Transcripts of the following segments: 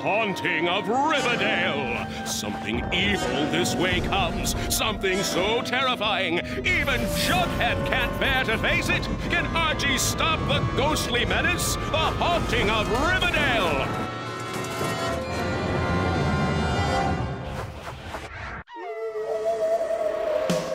haunting of Riverdale. Something evil this way comes, something so terrifying, even Jughead can't bear to face it. Can Archie stop the ghostly menace? The haunting of Riverdale!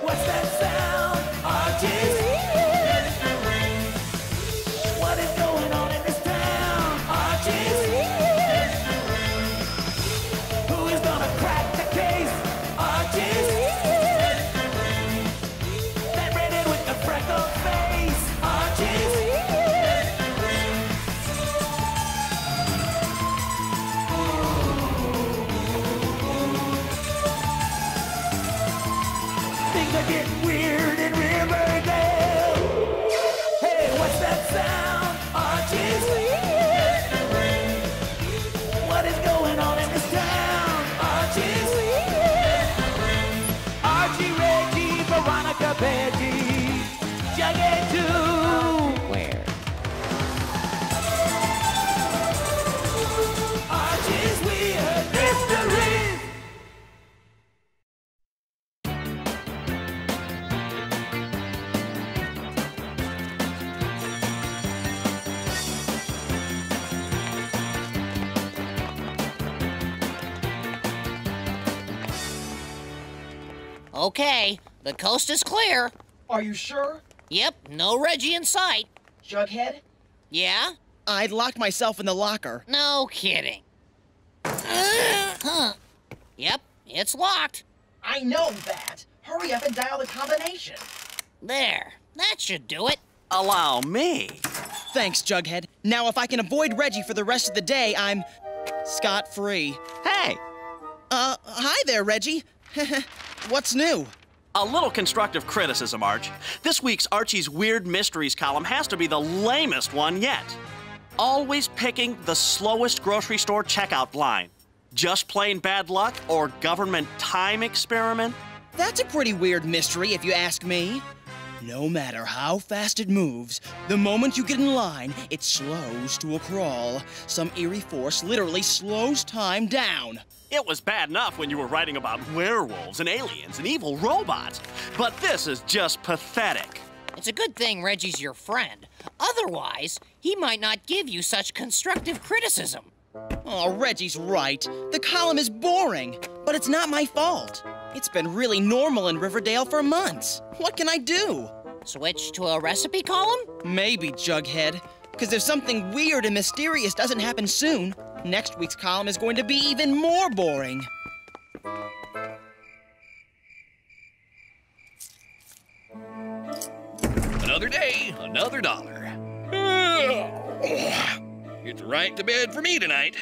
What's that sound? Archie's mysteries. What is going on in this town? Archie's mysteries. Who is gonna crack the case? Archie's mysteries. That redhead with the freckled face. Archie's mysteries. Things are getting weird in Riverdale. Hey, what's that sound? Archie's mysteries. What is going on in this town? Archie's mysteries. Archie, Reggie, Veronica, Reggie, Jughead too. Where? Archie's weird mysteries. Okay, the coast is clear. Are you sure? Yep, no Reggie in sight. Jughead? Yeah? I'd locked myself in the locker. No kidding. Huh. Yep, it's locked. I know that. Hurry up and dial the combination. There, that should do it. Allow me. Thanks, Jughead. Now, if I can avoid Reggie for the rest of the day, I'm scot-free. Hey, Hi there, Reggie. What's new? a little constructive criticism, Arch. This week's Archie's Weird Mysteries column has to be the lamest one yet. Always picking the slowest grocery store checkout line. Just plain bad luck or government time experiment? That's a pretty weird mystery, if you ask me. No matter how fast it moves, the moment you get in line, it slows to a crawl. Some eerie force literally slows time down. It was bad enough when you were writing about werewolves and aliens and evil robots, but this is just pathetic. It's a good thing Reggie's your friend. Otherwise, he might not give you such constructive criticism. Oh, Reggie's right. The column is boring, but it's not my fault. It's been really normal in Riverdale for months. What can I do? Switch to a recipe column? Maybe, Jughead. Because if something weird and mysterious doesn't happen soon, next week's column is going to be even more boring. Another day, another dollar. It's right to bed for me tonight.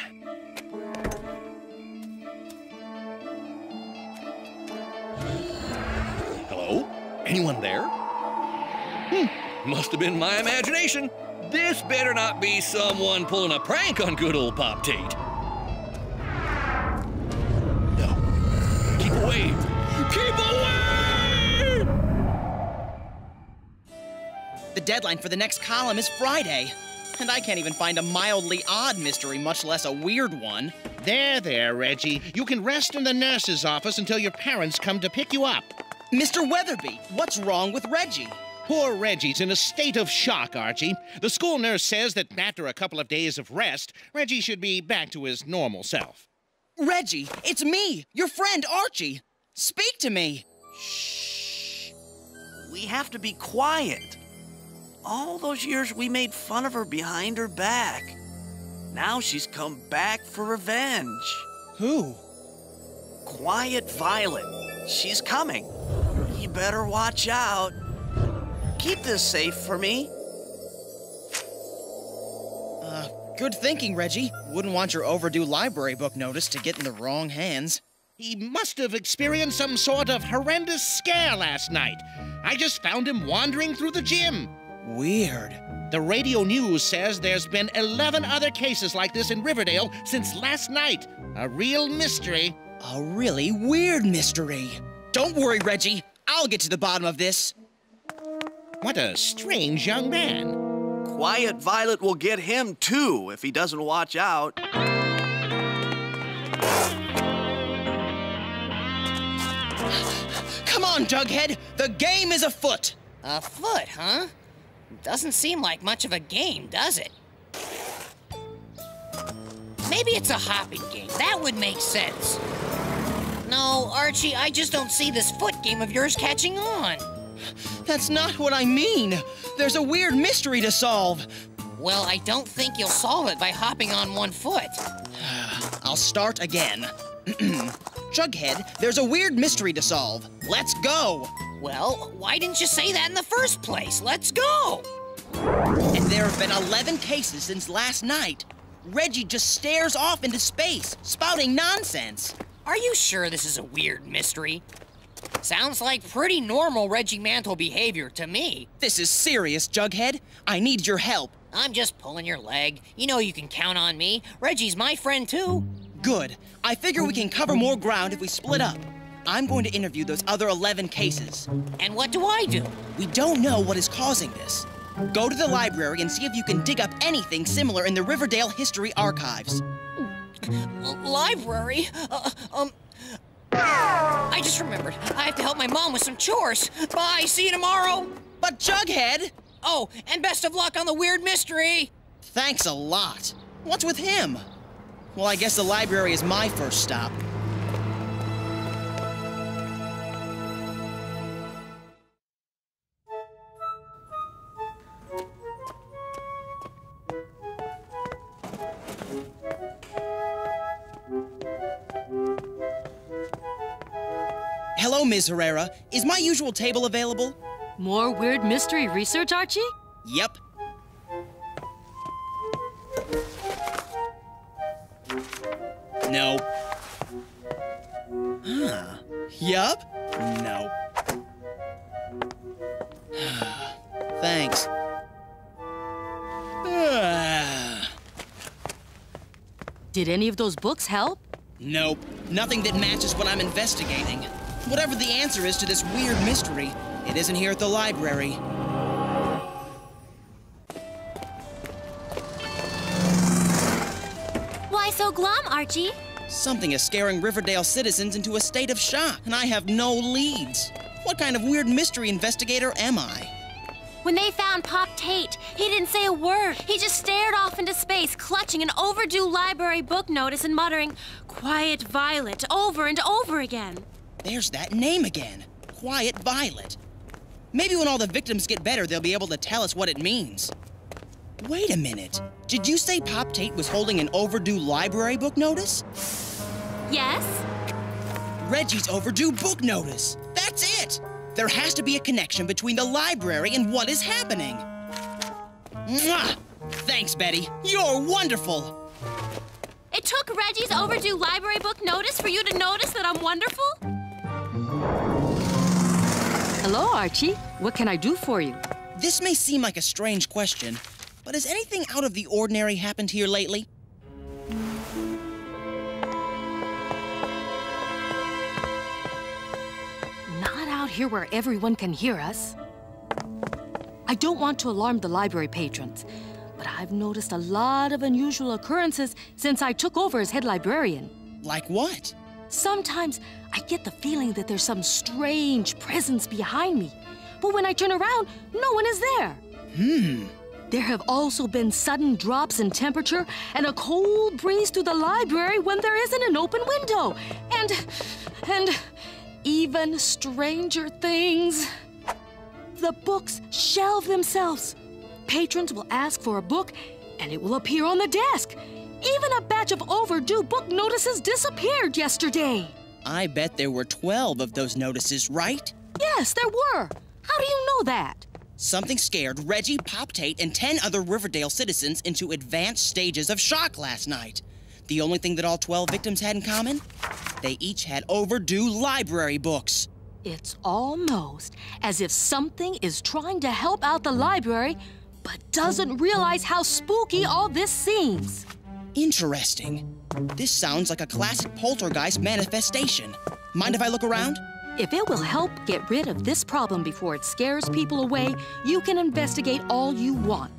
Hello? Anyone there? Must have been my imagination. This better not be someone pulling a prank on good old Pop Tate. No. Keep away. Keep away! The deadline for the next column is Friday. And I can't even find a mildly odd mystery, much less a weird one. There, Reggie. You can rest in the nurse's office until your parents come to pick you up. Mr. Weatherby, what's wrong with Reggie? Poor Reggie's in a state of shock, Archie. The school nurse says that after a couple of days of rest, Reggie should be back to his normal self. Reggie, it's me, your friend Archie. Speak to me. Shh. We have to be quiet. All those years we made fun of her behind her back. Now she's come back for revenge. Who? Quiet Violet. She's coming. You better watch out. Keep this safe for me. Good thinking, Reggie. Wouldn't want your overdue library book notice to get in the wrong hands. He must have experienced some sort of horrendous scare last night. I just found him wandering through the gym. Weird. The radio news says there's been 11 other cases like this in Riverdale since last night. A real mystery. A really weird mystery. Don't worry, Reggie. I'll get to the bottom of this. What a strange young man. Quiet Violet will get him, too, if he doesn't watch out. on, Jughead! The game is afoot! Afoot, huh? Doesn't seem like much of a game, does it? Maybe it's a hopping game. That would make sense. No, Archie, I just don't see this foot game of yours catching on. That's not what I mean. There's a weird mystery to solve. Well, I don't think you'll solve it by hopping on one foot. I'll start again. Jughead, there's a weird mystery to solve. Let's go! Well, why didn't you say that in the first place? Let's go! And there have been 11 cases since last night. Reggie just stares off into space, spouting nonsense. Are you sure this is a weird mystery? Sounds like pretty normal Reggie Mantle behavior to me. This is serious, Jughead. I need your help. I'm just pulling your leg. You know you can count on me. Reggie's my friend, too. Good. I figure we can cover more ground if we split up. I'm going to interview those other 11 cases. And what do I do? We don't know what is causing this. Go to the library and see if you can dig up anything similar in the Riverdale History Archives. Library? I just remembered. I have to help my mom with some chores. Bye, see you tomorrow. But Jughead! Oh, and best of luck on the weird mystery. Thanks a lot. What's with him? Well, I guess the library is my first stop. Hello, Ms. Herrera. Is my usual table available? More weird mystery research, Archie? Yep. No. Huh. Yup. No. Thanks. Did any of those books help? Nope. Nothing that matches what I'm investigating. Whatever the answer is to this weird mystery, it isn't here at the library. Why so glum, Archie? Something is scaring Riverdale citizens into a state of shock, and I have no leads. What kind of weird mystery investigator am I? When they found Pop Tate, he didn't say a word. He just stared off into space, clutching an overdue library book notice and muttering, "Quiet Violet," over and over again. There's that name again. Quiet Violet. Maybe when all the victims get better, they'll be able to tell us what it means. Wait a minute. Did you say Pop Tate was holding an overdue library book notice? Yes? Reggie's overdue book notice. That's it! There has to be a connection between the library and what is happening. Mwah! Thanks, Betty. You're wonderful. It took Reggie's overdue library book notice for you to notice that I'm wonderful? Hello, Archie. What can I do for you? This may seem like a strange question, but has anything out of the ordinary happened here lately? Not out here where everyone can hear us. I don't want to alarm the library patrons, but I've noticed a lot of unusual occurrences since I took over as head librarian. Like what? Sometimes I get the feeling that there's some strange presence behind me, but when I turn around, no one is there. There have also been sudden drops in temperature and a cold breeze through the library when there isn't an open window. And even stranger things. The books shelve themselves. Patrons will ask for a book, and it will appear on the desk. Even a batch of overdue book notices disappeared yesterday. I bet there were 12 of those notices, right? Yes, there were. How do you know that? Something scared Reggie, Pop Tate, and 10 other Riverdale citizens into advanced stages of shock last night. The only thing that all 12 victims had in common? They each had overdue library books. It's almost as if something is trying to help out the library, but doesn't realize how spooky all this seems. Interesting. This sounds like a classic Poltergeist manifestation. Mind if I look around? If it will help get rid of this problem before it scares people away, you can investigate all you want.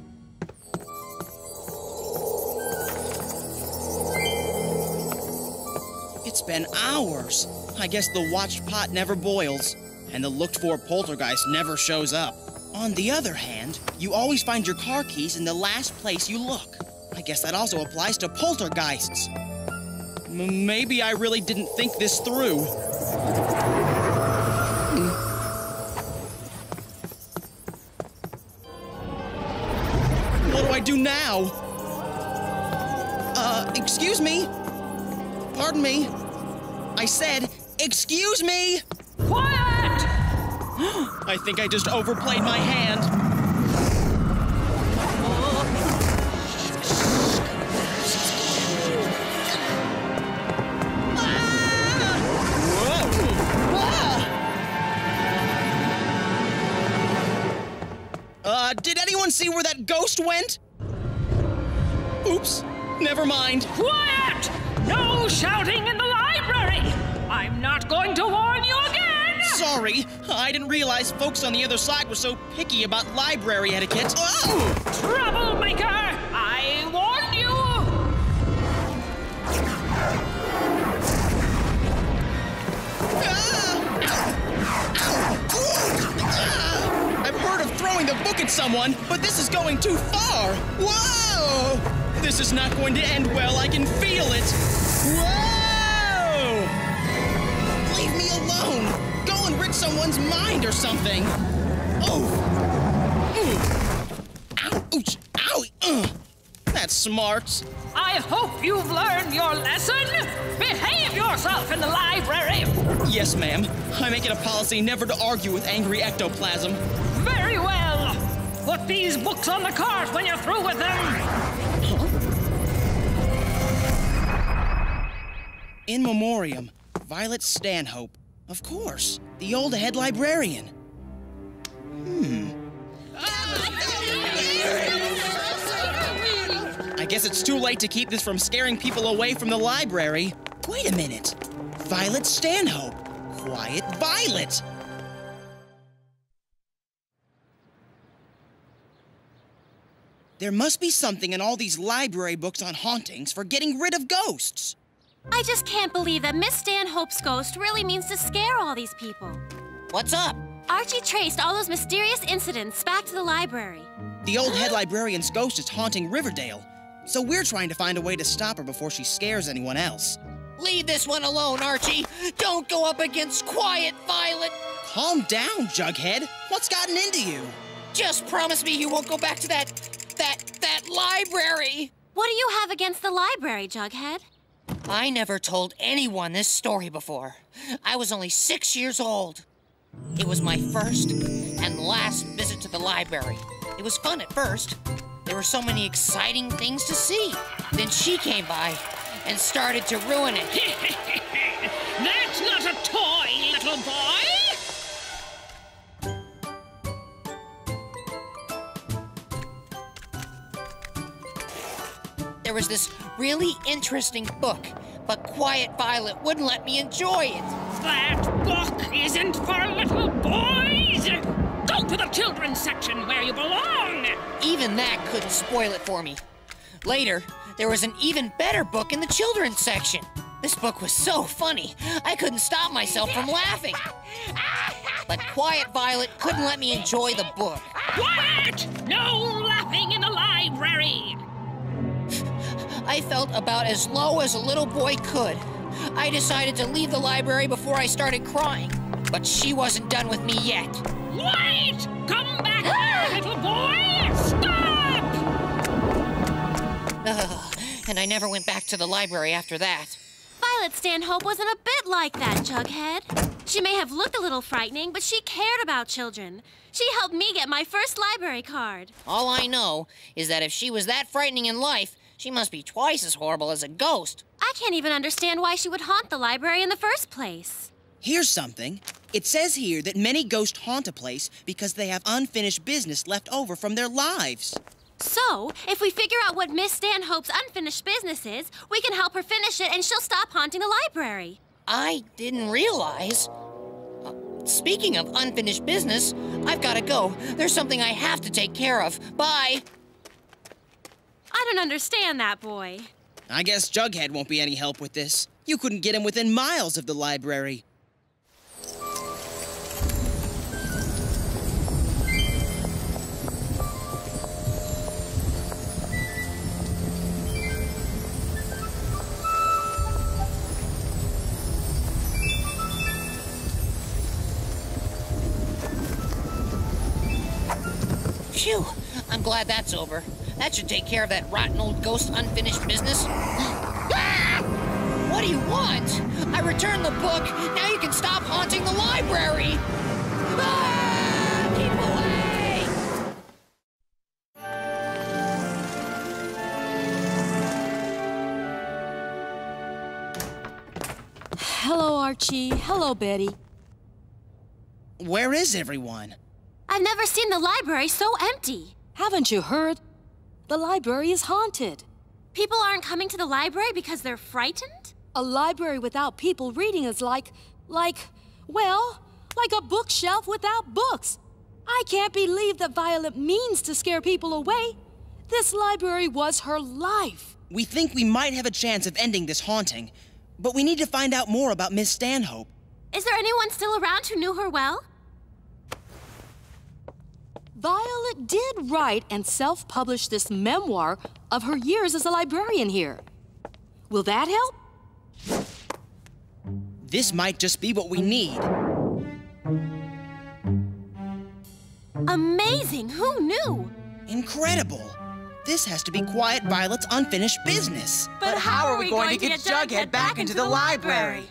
It's been hours. I guess the watched pot never boils. and the looked-for poltergeist never shows up. On the other hand, you always find your car keys in the last place you look. I guess that also applies to poltergeists. Maybe I really didn't think this through. What do I do now? Excuse me? Pardon me? I said, excuse me! Quiet! I think I just overplayed my hand. Did anyone see where that ghost went? Oops, never mind. Quiet! No shouting in the library! I'm not going to warn you again! Sorry, I didn't realize folks on the other side were so picky about library etiquette. Oh! Troublemaker! I warned you! I've heard of throwing the book at someone, but this is going too far. Whoa! This is not going to end well. I can feel it. Whoa! Leave me alone. Go and rid someone's mind or something. Oh! Ouch! Ow! That's smart. I hope you've learned your lesson. Behave yourself in the library. Yes, ma'am. I make it a policy never to argue with angry ectoplasm. Very well. Put these books on the cart when you're through with them. Huh? In memoriam, Violet Stanhope. Of course, the old head librarian. I guess it's too late to keep this from scaring people away from the library. Wait a minute. Violet Stanhope. Quiet Violet. There must be something in all these library books on hauntings for getting rid of ghosts. I just can't believe that Miss Stanhope's ghost really means to scare all these people. What's up? Archie traced all those mysterious incidents back to the library. The old head librarian's ghost is haunting Riverdale, so we're trying to find a way to stop her before she scares anyone else. Leave this one alone, Archie. Don't go up against Quiet Violet. Calm down, Jughead. What's gotten into you? Just promise me you won't go back to that library. What do you have against the library, Jughead? I never told anyone this story before. I was only 6 years old. It was my first and last visit to the library. It was fun at first. There were so many exciting things to see. Then she came by and started to ruin it. That's not a toy, little boy! There was this really interesting book, but Quiet Violet wouldn't let me enjoy it. That book isn't for little boys! Go to the children's section where you belong! Even that couldn't spoil it for me. Later, there was an even better book in the children's section. This book was so funny, I couldn't stop myself from laughing. But Quiet Violet couldn't let me enjoy the book. Quiet! No laughing in the library! I felt about as low as a little boy could. I decided to leave the library before I started crying, but she wasn't done with me yet. Wait! Come back here, little boy! Stop! And I never went back to the library after that. Violet Stanhope wasn't a bit like that, Jughead. She may have looked a little frightening, but she cared about children. She helped me get my first library card. All I know is that if she was that frightening in life, she must be twice as horrible as a ghost. I can't even understand why she would haunt the library in the first place. Here's something. It says here that many ghosts haunt a place because they have unfinished business left over from their lives. So, if we figure out what Miss Stanhope's unfinished business is, we can help her finish it and she'll stop haunting the library. I didn't realize. Speaking of unfinished business, I've got to go. There's something I have to take care of. Bye. I don't understand that, boy. I guess Jughead won't be any help with this. You couldn't get him within miles of the library. Phew, I'm glad that's over. That should take care of that rotten old ghost unfinished business. Ah! What do you want? I returned the book. Now you can stop haunting the library. Ah! Keep away! Hello, Archie. Hello, Betty. Where is everyone? I've never seen the library so empty. Haven't you heard? The library is haunted. People aren't coming to the library because they're frightened? A library without people reading is like a bookshelf without books. I can't believe that Violet means to scare people away. This library was her life. We think we might have a chance of ending this haunting, but we need to find out more about Miss Stanhope. Is there anyone still around who knew her well? Violet did write and self-publish this memoir of her years as a librarian here. Will that help? This might just be what we need. Amazing! Who knew? Incredible! This has to be Quiet Violet's unfinished business. But how are we going to get Jughead back into the library?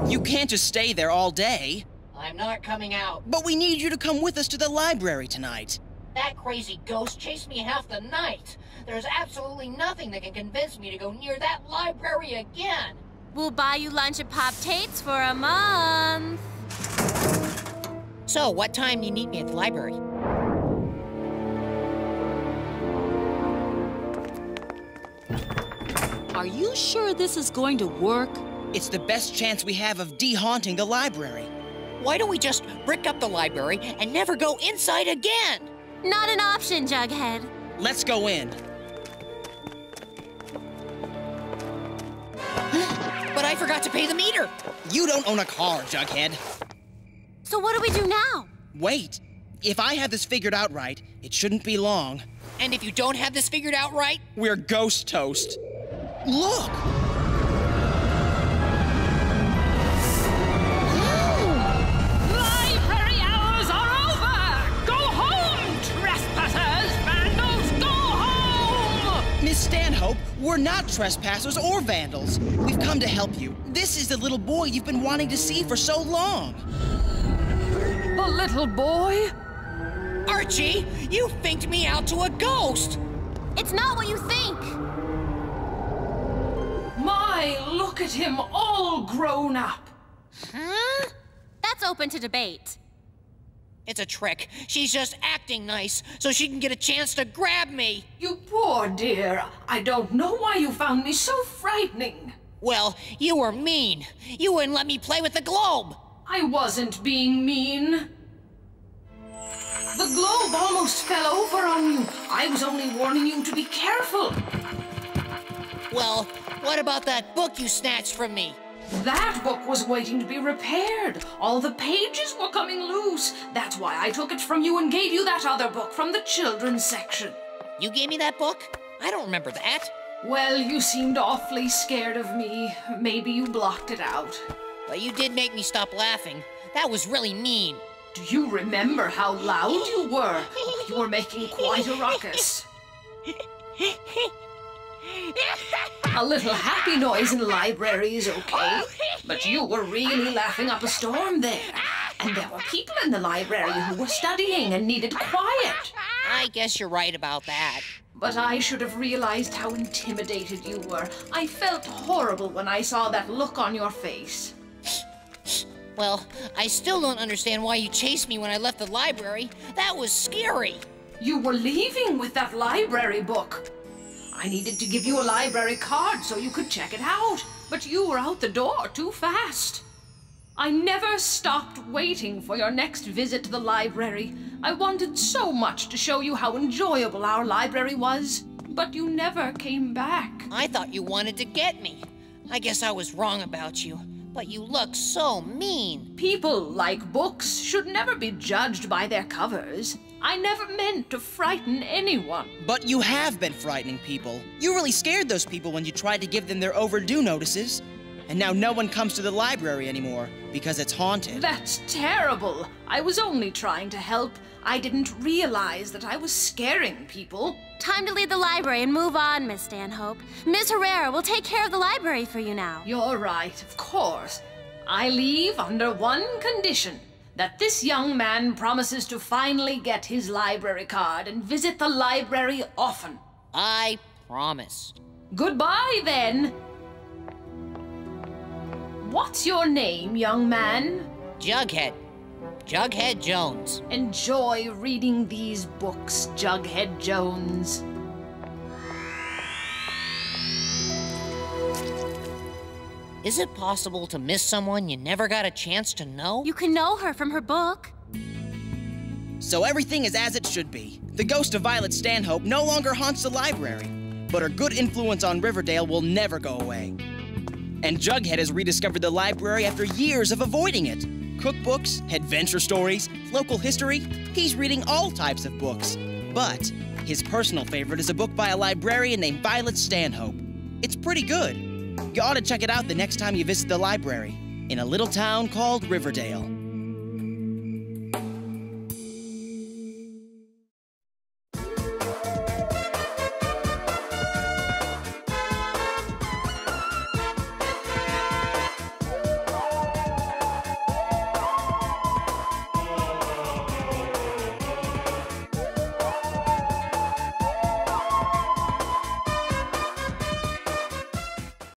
You can't just stay there all day. I'm not coming out. But we need you to come with us to the library tonight. That crazy ghost chased me half the night. There's absolutely nothing that can convince me to go near that library again. We'll buy you lunch at Pop-Tate's for a month. So, what time do you need me at the library? Are you sure this is going to work? It's the best chance we have of de-haunting the library. Why don't we just brick up the library and never go inside again? Not an option, Jughead. Let's go in. But I forgot to pay the meter. You don't own a car, Jughead. So what do we do now? Wait. If I have this figured out right, it shouldn't be long. And if you don't have this figured out right? We're ghost toast. Look! Library hours are over! Go home, trespassers! Vandals, go home! Miss Stanhope, we're not trespassers or vandals. We've come to help you. This is the little boy you've been wanting to see for so long. The little boy? Archie, you finked me out to a ghost! It's not what you think! My, look at him all grown up! Huh? That's open to debate. It's a trick. She's just acting nice so she can get a chance to grab me. You poor dear. I don't know why you found me so frightening. Well, you were mean. You wouldn't let me play with the globe. I wasn't being mean. The globe almost fell over on you. I was only warning you to be careful. Well, what about that book you snatched from me? That book was waiting to be repaired. All the pages were coming loose. That's why I took it from you and gave you that other book from the children's section. You gave me that book? I don't remember that. Well, you seemed awfully scared of me. Maybe you blocked it out. But you did make me stop laughing. That was really mean. Do you remember how loud you were? You were making quite a ruckus. A little happy noise in the library is okay, but you were really laughing up a storm there. And there were people in the library who were studying and needed quiet. I guess you're right about that. But I should have realized how intimidated you were. I felt horrible when I saw that look on your face. Well, I still don't understand why you chased me when I left the library. That was scary. You were leaving with that library book. I needed to give you a library card so you could check it out, but you were out the door too fast. I never stopped waiting for your next visit to the library. I wanted so much to show you how enjoyable our library was, but you never came back. I thought you wanted to get me. I guess I was wrong about you, but you look so mean. People, like books, should never be judged by their covers. I never meant to frighten anyone. But you have been frightening people. You really scared those people when you tried to give them their overdue notices. And now no one comes to the library anymore because it's haunted. That's terrible. I was only trying to help. I didn't realize that I was scaring people. Time to leave the library and move on, Miss Stanhope. Ms. Herrera will take care of the library for you now. You're right, of course. I leave under one condition. That this young man promises to finally get his library card and visit the library often. I promise. Goodbye, then. What's your name, young man? Jughead. Jughead Jones. Enjoy reading these books, Jughead Jones. Is it possible to miss someone you never got a chance to know? You can know her from her book. So everything is as it should be. The ghost of Violet Stanhope no longer haunts the library, but her good influence on Riverdale will never go away. And Jughead has rediscovered the library after years of avoiding it. Cookbooks, adventure stories, local history, he's reading all types of books. But his personal favorite is a book by a librarian named Violet Stanhope. It's pretty good. You ought to check it out the next time you visit the library, in a little town called Riverdale.